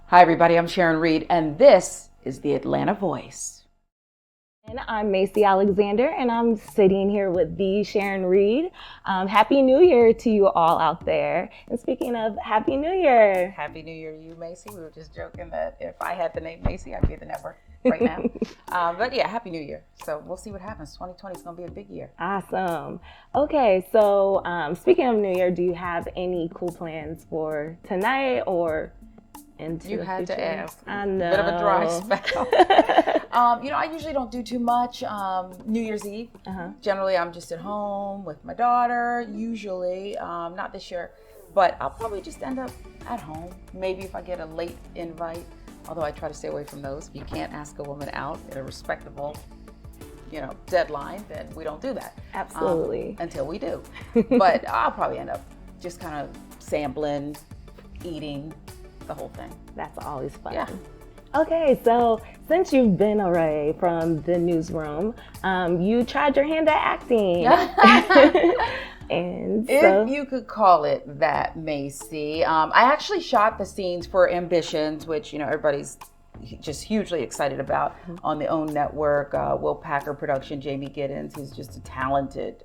Hi, everybody. I'm Sharon Reed, and this is the Atlanta Voice. And I'm Macy Alexander, and I'm sitting here with the Sharon Reed. Happy New Year to you all out there. And speaking of Happy New Year. Happy New Year to you, Macy. We were just joking that if I had the name Macy, I'd be at the network right now. But yeah, Happy New Year. So we'll see what happens. 2020 is going to be a big year. Awesome. Okay, so speaking of New Year, do you have any cool plans for tonight or into You had to ask. I know. Bit of a dry spell. I usually don't do too much. New Year's Eve. Generally, I'm just at home with my daughter. Usually, not this year, but I'll probably just end up at home. Maybe if I get a late invite, although I try to stay away from those. If you can't ask a woman out at a respectable, deadline, then we don't do that. Absolutely. Until we do. But I'll probably end up just kind of sampling, eating, the whole thing. That's always fun. Yeah. Okay, so since you've been away from the newsroom, you tried your hand at acting. And so, if you could call it that, Macy. I actually shot the scenes for Ambitions, which everybody's just hugely excited about on the OWN network. Will Packer production, Jamie Giddens, who's just a talented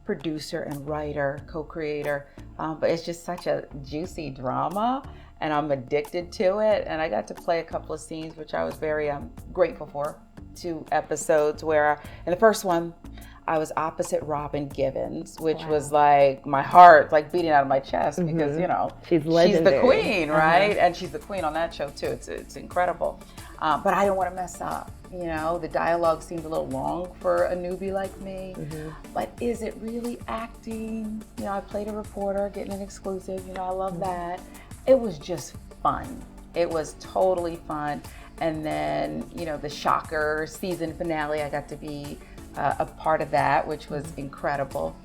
producer and writer, co-creator. But it's just such a juicy drama, and I'm addicted to it. And I got to play a couple of scenes, which I was very grateful for. 2 episodes where, in the first one, I was opposite Robin Givens, which was like my heart like beating out of my chest because she's the queen, right? And she's the queen on that show too. It's incredible. But I don't want to mess up. The dialogue seemed a little long for a newbie like me. But is it really acting? I played a reporter, getting an exclusive. I love that. It was just fun. It was totally fun. And then, the shocker season finale, I got to be a part of that, which was incredible.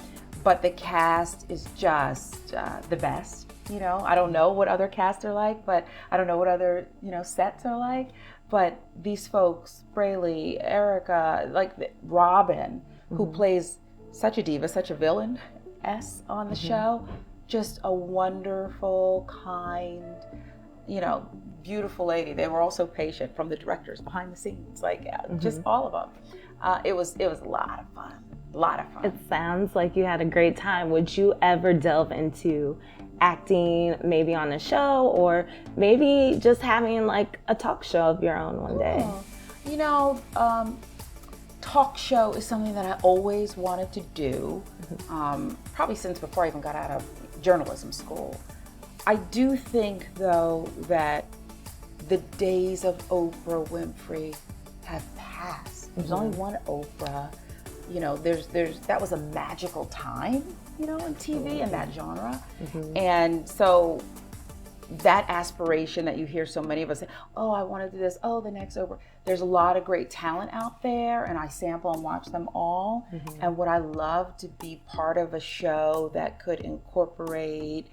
But the cast is just the best. I don't know what other casts are like, but I don't know what other, sets are like. But these folks, Braley, Erica, like Robin, who plays such a diva, such a villain on the show, just a wonderful, kind, beautiful lady. They were also patient from the directors behind the scenes, just all of them. It was a lot of fun. It sounds like you had a great time. Would you ever delve into acting, maybe on a show, or maybe just having like a talk show of your own one day? Talk show is something that I always wanted to do, probably since before I even got out of journalism school. I do think, though, that the days of Oprah Winfrey have passed. There's only one Oprah. That was a magical time, in TV and that genre. And so that aspiration that you hear so many of us say, oh, I want to do this, oh, the next Oprah. There's a lot of great talent out there, and I sample and watch them all. And would I love to be part of a show that could incorporate,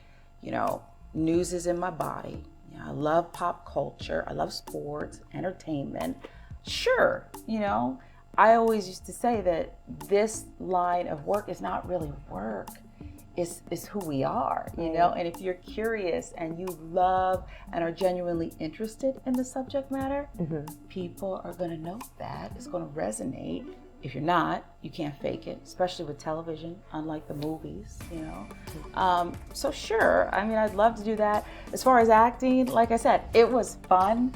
news is in my body. I love pop culture. I love sports, entertainment. Sure, I always used to say that this line of work is not really work. It's who we are, And if you're curious and you love and are genuinely interested in the subject matter, people are going to know that. It's going to resonate. If you're not, you can't fake it, especially with television, unlike the movies, So sure, I'd love to do that. As far as acting, like I said, it was fun.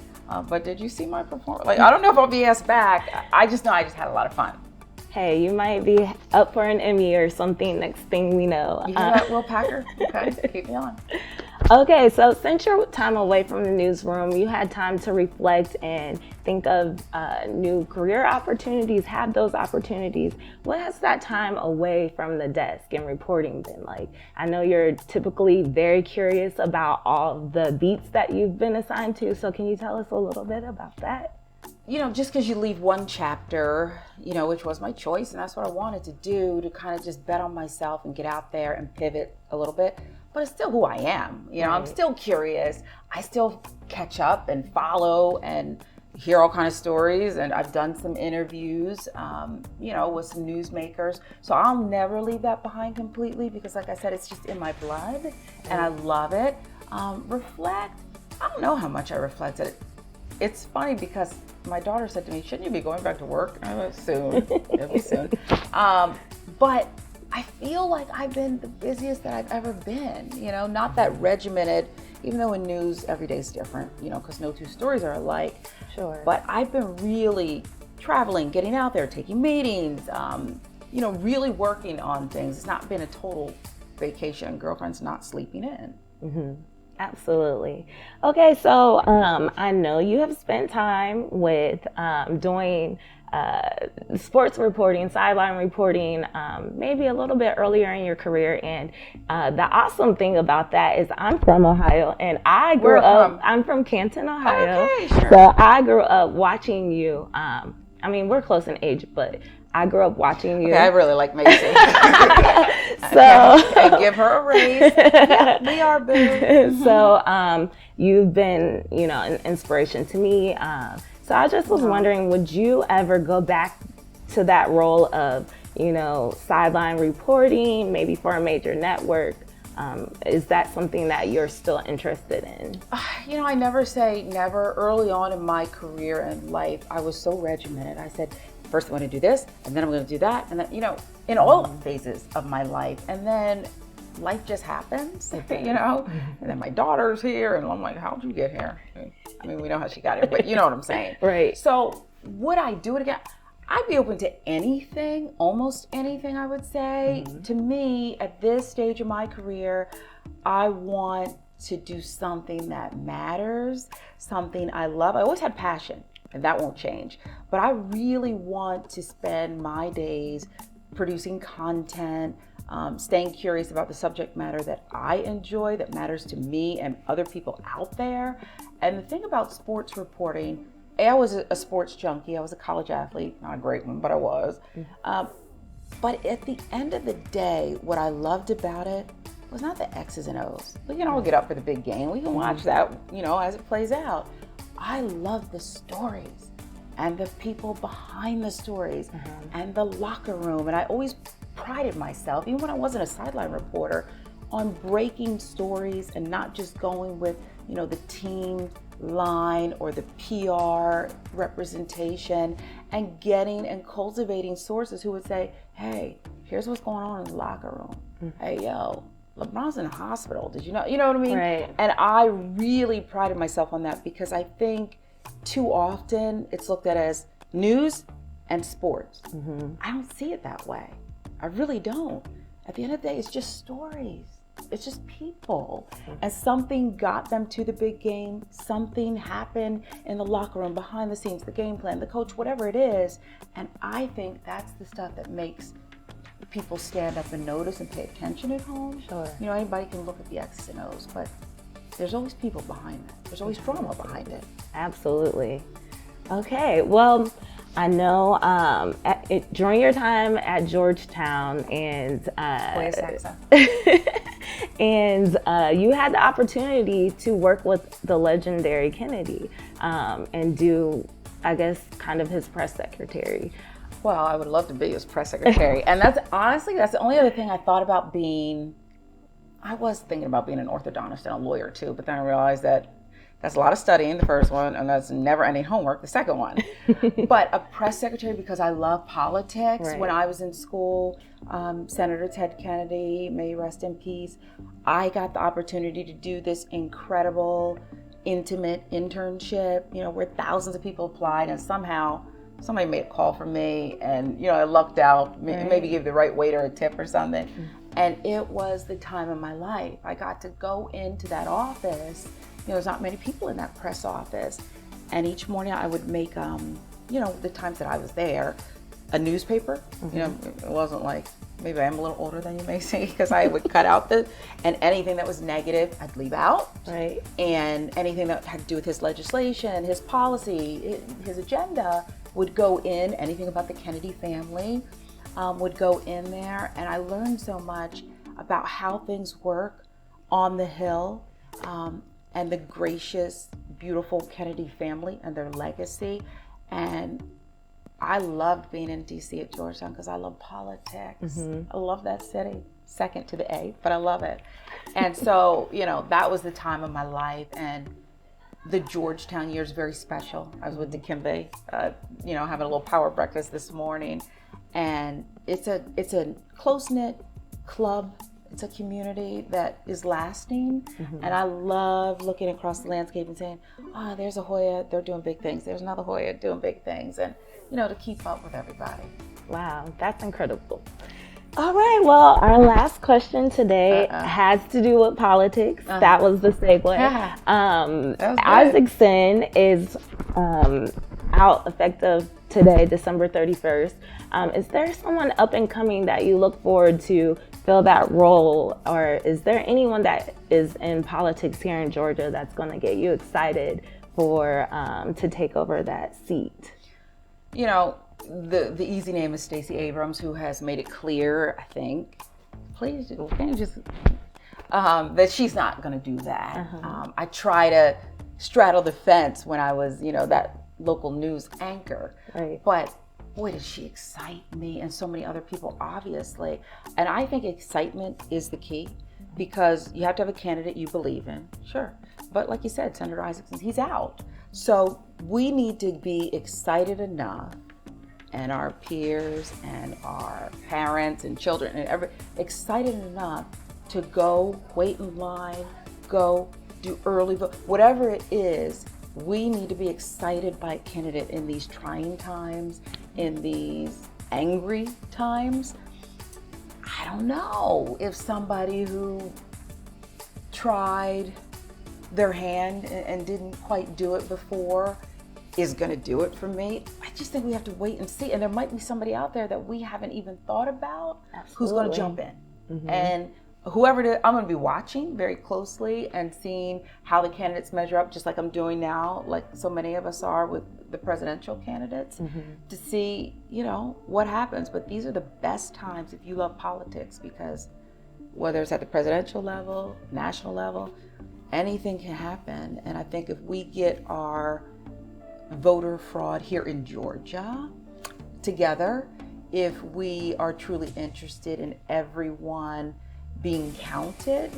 But did you see my performance? I don't know if I'll be asked back. I just know I just had a lot of fun. Hey, you might be up for an Emmy or something next thing we know. You know that, Will Packer? Okay, keep me on. Okay, so since your time away from the newsroom, you had time to reflect and think of new career opportunities, have those opportunities. What has that time away from the desk and reporting been like? I know you're typically very curious about all the beats that you've been assigned to, so can you tell us a little bit about that? Just because you leave one chapter, which was my choice, and that's what I wanted to do, to kind of just bet on myself and get out there and pivot a little bit. But it's still who I am. Right. I'm still curious. I still catch up and follow and hear all kinds of stories. And I've done some interviews, with some newsmakers. So I'll never leave that behind completely because, like I said, it's just in my blood and I love it. Reflect. I don't know how much I reflected it. It's funny because my daughter said to me, shouldn't you be going back to work? I went, soon. It'll be soon. But I feel like I've been the busiest that I've ever been, not that regimented, even though in news every day is different, because no two stories are alike. Sure. But I've been really traveling, getting out there, taking meetings, really working on things. It's not been a total vacation. Girlfriend's not sleeping in. Mm-hmm. Absolutely. Okay, so I know you have spent time with doing sports reporting, sideline reporting, maybe a little bit earlier in your career. And the awesome thing about that is I'm from Ohio, and I grew up, I'm from Canton, Ohio. Okay, sure. So I grew up watching you. We're close in age, but I grew up watching you. Okay, I really like Macy. So give her a raise. Yeah, we are boo. So you've been, an inspiration to me. So I just was wondering, would you ever go back to that role of, sideline reporting, maybe for a major network? Is that something that you're still interested in? I never say never. Early on in my career and life, I was so regimented. I said, first I'm going to do this, and then I'm going to do that, and then, in all phases of my life. And then life just happens, and then my daughter's here, and I'm like, how'd you get here? I mean, we know how she got here, but you know what I'm saying. Right. So would I do it again? I'd be open to anything, almost anything, I would say. Mm-hmm. To me, at this stage of my career, I want to do something that matters, something I love. I always had passion, and that won't change. But I really want to spend my days producing content, staying curious about the subject matter that I enjoy, that matters to me and other people out there. And the thing about sports reporting, I was a sports junkie. I was a college athlete, not a great one, but I was. But at the end of the day, what I loved about it was not the X's and O's. We can all get up for the big game. We can watch that, as it plays out. I love the stories and the people behind the stories and the locker room. And I always prided myself, even when I wasn't a sideline reporter, on breaking stories and not just going with, the team line or the PR representation, and getting and cultivating sources who would say, hey, here's what's going on in the locker room. Hey, yo, LeBron's in the hospital. Did you know? You know what I mean? Right. And I really prided myself on that because I think too often it's looked at as news and sports. I don't see it that way. I really don't. At the end of the day, it's just stories. It's just people. And something got them to the big game. Something happened in the locker room, behind the scenes, the game plan, the coach, whatever it is. And I think that's the stuff that makes people stand up and notice and pay attention at home. Sure. Anybody can look at the X's and O's, but there's always people behind that. There's always drama behind it. Absolutely. Okay, well, I know during your time at Georgetown and and you had the opportunity to work with the legendary Kennedy and do, I guess, kind of his press secretary. Well, I would love to be his press secretary. And that's the only other thing I thought about being. I was thinking about being an orthodontist and a lawyer too, but then I realized that that's a lot of studying, the first one, and that's never ending homework, the second one. But a press secretary, because I love politics. Right. When I was in school, Senator Ted Kennedy, may he rest in peace, I got the opportunity to do this incredible, intimate internship, where thousands of people applied, and somehow somebody made a call for me, and, I lucked out, maybe gave the right waiter a tip or something. And it was the time of my life. I got to go into that office. There's not many people in that press office. And each morning I would make, the times that I was there, a newspaper. It wasn't like, maybe I'm a little older than you may say, because I would cut out and anything that was negative, I'd leave out. Right. And anything that had to do with his legislation, his policy, his agenda would go in. Anything about the Kennedy family would go in there. And I learned so much about how things work on the Hill, and the gracious, beautiful Kennedy family and their legacy. And I loved being in DC at Georgetown because I love politics. I love that city, second to the A, but I love it. And so, that was the time of my life. And the Georgetown year is very special. I was with Dikembe, having a little power breakfast this morning, and it's a close-knit club. It's a community that is lasting, and I love looking across the landscape and saying, there's a Hoya, they're doing big things. There's another Hoya doing big things, and to keep up with everybody. Wow, that's incredible. All right, well, our last question today has to do with politics. That was the segue. Isaac Sin is out effective today, December 31st. Is there someone up and coming that you look forward to fill that role, or is there anyone that is in politics here in Georgia that's going to get you excited for to take over that seat? The easy name is Stacey Abrams, who has made it clear, I think, please, can you just, that she's not going to do that. I try to straddle the fence when I was, that local news anchor. Right. But boy, did she excite me and so many other people, obviously. And I think excitement is the key, because you have to have a candidate you believe in, sure. But like you said, Senator Isaacson, he's out. So we need to be excited enough, and our peers and our parents and children and excited enough to go wait in line, go do early vote, whatever it is. We need to be excited by a candidate in these trying times, in these angry times. I don't know if somebody who tried their hand and didn't quite do it before is going to do it for me. I just think we have to wait and see. And there might be somebody out there that we haven't even thought about who's going to jump in. And whoever it is, I'm going to be watching very closely and seeing how the candidates measure up, just like I'm doing now, like so many of us are with the presidential candidates, to see, what happens. But these are the best times if you love politics, because whether it's at the presidential level, national level, anything can happen. And I think if we get our voter fraud here in Georgia together, if we are truly interested in everyone being counted,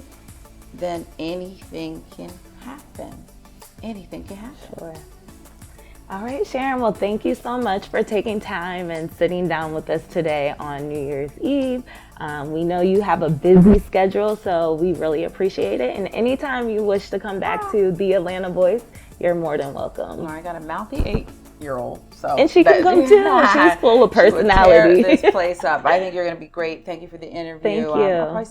then anything can happen. Anything can happen. Sure. All right, Sharon. Well, thank you so much for taking time and sitting down with us today on New Year's Eve. We know you have a busy schedule, so we really appreciate it. And anytime you wish to come back to the Atlanta Voice, you're more than welcome. Well, I got a mouthy 8-year-old, so and she can come too. She's full of personality. She would tear this place up. I think you're going to be great. Thank you for the interview. Thank you.